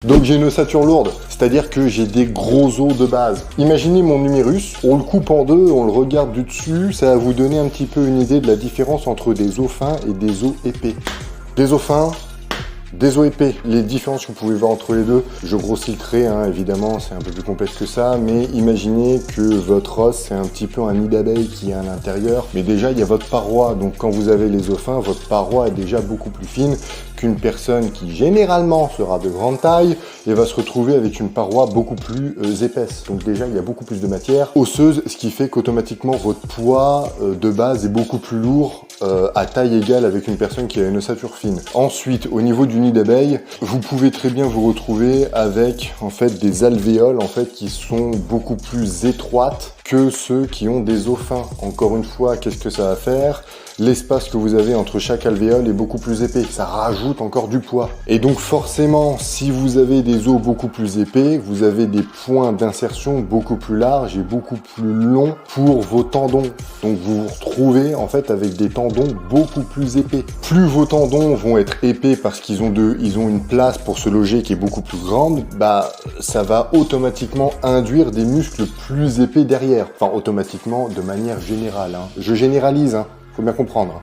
Donc j'ai une ossature lourde, c'est-à-dire que j'ai des gros os de base. Imaginez mon numérus, on le coupe en deux, on le regarde du dessus, ça va vous donner un petit peu une idée de la différence entre des os fins et des os épais. Des os fins, des os épais. Les différences que vous pouvez voir entre les deux, je grossis le trait, hein, évidemment, c'est un peu plus complexe que ça, mais imaginez que votre os, c'est un petit peu un nid d'abeille qui est à l'intérieur, mais déjà, il y a votre paroi, donc quand vous avez les os fins, votre paroi est déjà beaucoup plus fine qu'une personne qui, généralement, sera de grande taille et va se retrouver avec une paroi beaucoup plus épaisse. Donc déjà, il y a beaucoup plus de matière osseuse, ce qui fait qu'automatiquement, votre poids de base est beaucoup plus lourd à taille égale avec une personne qui a une ossature fine. Ensuite, au niveau du nid d'abeille, vous pouvez très bien vous retrouver avec en fait des alvéoles en fait qui sont beaucoup plus étroites que ceux qui ont des os fins. Encore une fois, qu'est-ce que ça va faire? L'espace que vous avez entre chaque alvéole est beaucoup plus épais. Ça rajoute encore du poids. Et donc forcément, si vous avez des os beaucoup plus épais, vous avez des points d'insertion beaucoup plus larges et beaucoup plus longs pour vos tendons. Donc vous vous retrouvez en fait avec des tendons beaucoup plus épais. Plus vos tendons vont être épais parce qu'ils ont une place pour se loger qui est beaucoup plus grande, bah ça va automatiquement induire des muscles plus épais derrière. Enfin automatiquement de manière générale. Hein. Je généralise, hein. Faut bien comprendre.